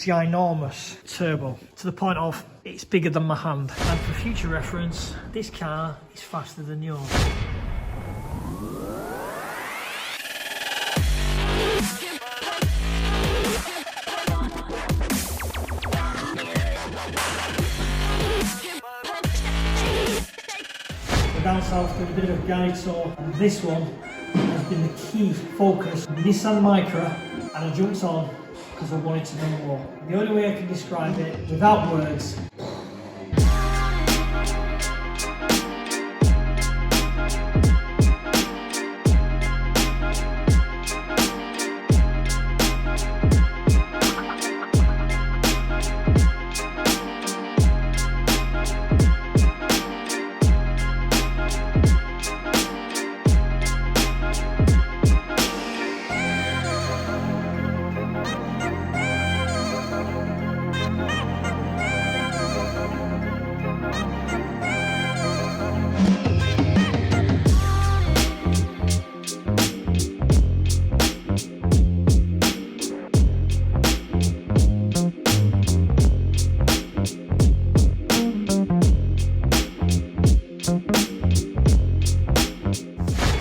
ginormous turbo to the point of it's bigger than my hand. And for future reference, this car is faster than yours. We're down south doing a bit of a guide tour, and this one has been the key focus. Nissan Micra, and I jumped on because I wanted to know more. The only way I can describe it without words.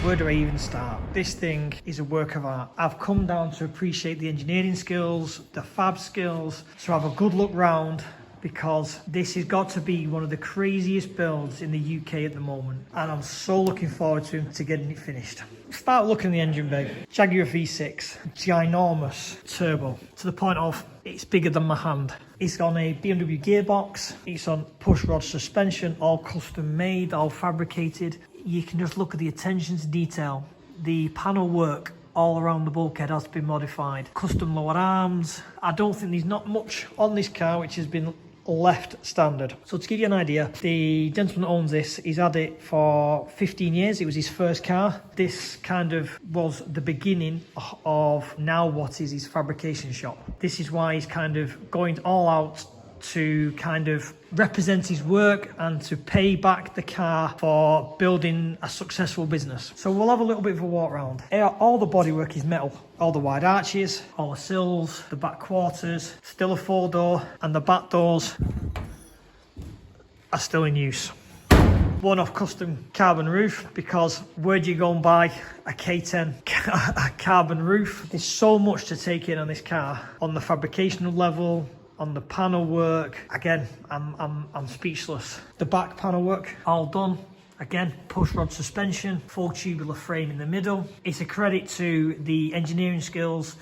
Where do I even start? This thing is a work of art. I've come down to appreciate the engineering skills, the fab skills, to have a good look round, because this has got to be one of the craziest builds in the UK at the moment, and I'm so looking forward to getting it finished. Start looking at the engine bay. Jaguar V6, ginormous turbo to the point of it's bigger than my hand. It's on a BMW gearbox, it's on push rod suspension, all custom made, all fabricated. You can just look at the attention to detail. The panel work all around the bulkhead has been modified. Custom lower arms. I don't think there's not much on this car which has been left standard. So to give you an idea, the gentleman that owns this, he's had it for 15 years. It was his first car. This kind of was the beginning of now what is his fabrication shop. This is why he's kind of going all out to kind of represent his work and to pay back the car for building a successful business. So we'll have a little bit of a walk around. All the bodywork is metal. All the wide arches, all the sills, the back quarters, still a 4-door, and the back doors are still in use. One-off custom carbon roof, because where do you go and buy a K10 a carbon roof? There's so much to take in on this car, on the fabrication level, on the panel work. Again, I'm speechless. The back panel work, all done. Again, push rod suspension, full tubular frame in the middle. It's a credit to the engineering skills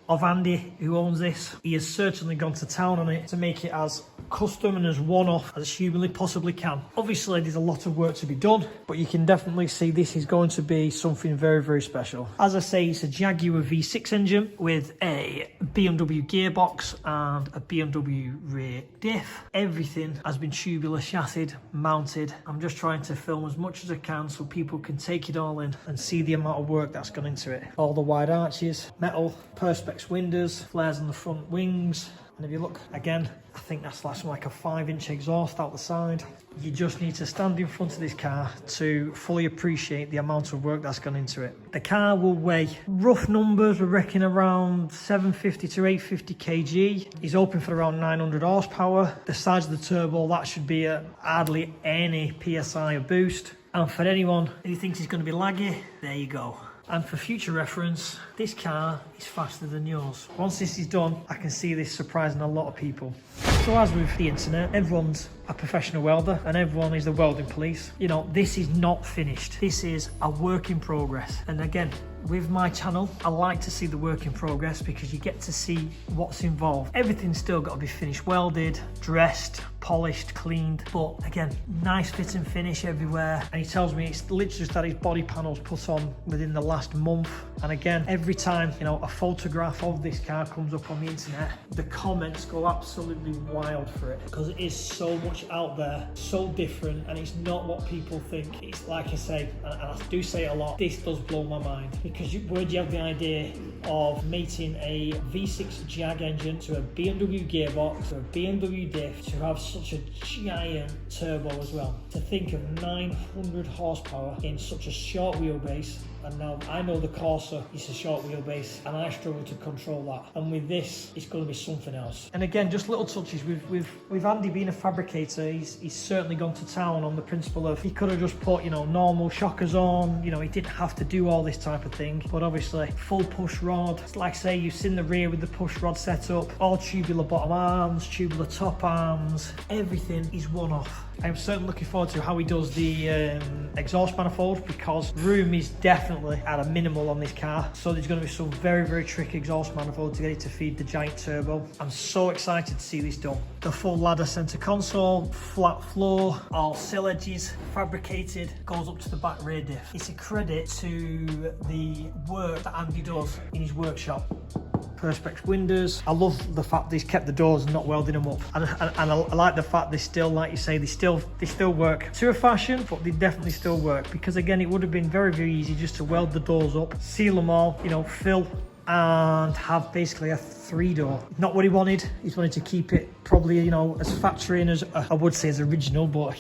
of Andy, who owns this. He has certainly gone to town on it to make it as custom and as one-off as humanly possibly can. Obviously, there's a lot of work to be done, but you can definitely see this is going to be something very, very special. As I say, it's a Jaguar V6 engine with a BMW gearbox and a BMW rear diff. Everything has been tubular chassis mounted. I'm just trying to film as much as I can so people can take it all in and see the amount of work that's gone into it. All the wide arches, metal, perspex windows, flares on the front wings. And if you look again, I think that's like a 5-inch exhaust out the side. You just need to stand in front of this car to fully appreciate the amount of work that's gone into it. The car will weigh, rough numbers, we're reckoning around 750 to 850 kg. It's open for around 900 horsepower. The size of the turbo, that should be hardly any PSI of boost. And for anyone who thinks it's going to be laggy, there you go. And for future reference, this car is faster than yours. Once this is done, I can see this surprising a lot of people. So as with the internet, everyone's a professional welder and everyone is the welding police. You know, this is not finished. This is a work in progress. And again, with my channel, I like to see the work in progress because you get to see what's involved. Everything's still got to be finished welded, dressed, polished, cleaned, but again, nice fit and finish everywhere. And he tells me it's literally just had his body panels put on within the last month. And again, every time, you know, a photograph of this car comes up on the internet, the comments go absolutely wild for it because it is so much out there, so different, and it's not what people think. It's like I say, and I do say it a lot, this does blow my mind. Because where do you have the idea of mating a V6 Jag engine to a BMW gearbox, to a BMW diff, to have such a giant turbo as well? To think of 900 horsepower in such a short wheelbase And now I know the Corsa is a short wheelbase and I struggle to control that. And with this, it's going to be something else. And again, just little touches. With Andy being a fabricator, he's certainly gone to town on the principle of he could have just put, you know, normal shockers on. You know, he didn't have to do all this type of thing. But obviously, full push rod. Like I say, you've seen the rear with the push rod setup. All tubular bottom arms, tubular top arms. Everything is one off. I'm certainly looking forward to how he does the exhaust manifold, because room is definitely at a minimal on this car. So there's going to be some very, very tricky exhaust manifold to get it to feed the giant turbo. I'm so excited to see this done. The full ladder center console, flat floor, all sill edges, fabricated, goes up to the back rear diff. It's a credit to the work that Andy does in his workshop. Perspex windows. I love the fact that he's kept the doors and not welding them up, and I like the fact they still, like you say, they still work to a fashion, but they definitely still work, because again, it would have been very, very easy just to weld the doors up, seal them all, you know, fill, and have basically a 3-door. Not what he wanted. He's wanted to keep it probably, you know, as factory and as I would say as original, but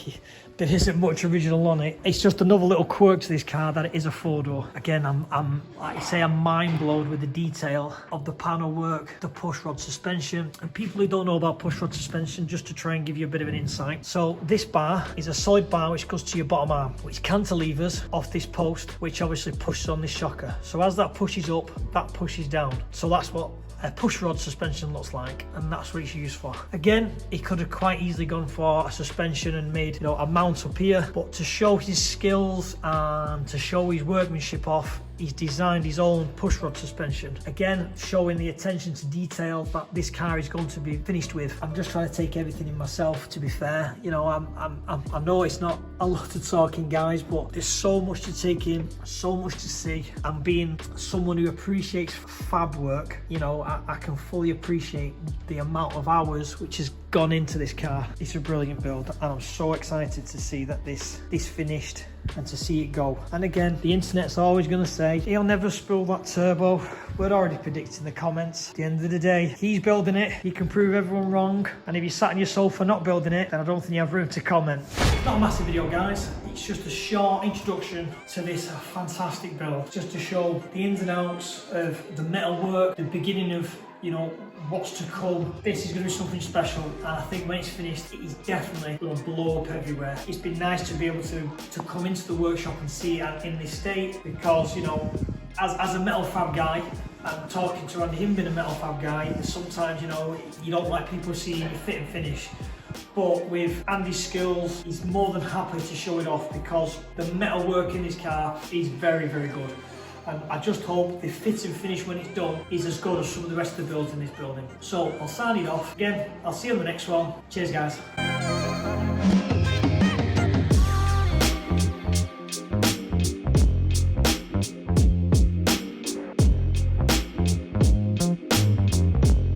there isn't much original on it. It's just another little quirk to this car that it is a 4-door. Again, I'm like you say, I'm mind blown with the detail of the panel work, the push rod suspension, and people who don't know about push rod suspension, just to try and give you a bit of an insight. So this bar is a solid bar which goes to your bottom arm, which cantilevers off this post, which obviously pushes on this shocker. So as that pushes up, that pushes down. So that's what a push rod suspension looks like, and that's what it's used for. Again, he could have quite easily gone for a suspension and made, you know, a mount up here, but to show his skills and to show his workmanship off, he's designed his own push rod suspension. Again, showing the attention to detail that this car is going to be finished with. I'm just trying to take everything in myself, to be fair. You know, I know it's not a lot of talking, guys, but there's so much to take in, so much to see. And being someone who appreciates fab work, you know, I can fully appreciate the amount of hours which has gone into this car. It's a brilliant build, and I'm so excited to see that this finished and to see it go. And again, the internet's always going to say he'll never spool that turbo. We're already predicting the comments. At the end of the day, he's building it. He can prove everyone wrong, and if you sat on your sofa not building it, then I don't think you have room to comment. It's not a massive video, guys. It's just a short introduction to this fantastic build, just to show the ins and outs of the metalwork, the beginning of, you know, what's to come. This is going to be something special, and I think when it's finished, it is definitely going to blow up everywhere. It's been nice to be able to come into the workshop and see it in this state, because, you know, as a metal fab guy, and talking to Andy, him being a metal fab guy, sometimes, you know, you don't like people seeing you fit and finish. But with Andy's skills, he's more than happy to show it off, because the metal work in this car is very, very good. And I just hope the fit and finish when it's done is as good as some of the rest of the builds in this building. So I'll sign it off. Again, I'll see you on the next one. Cheers, guys.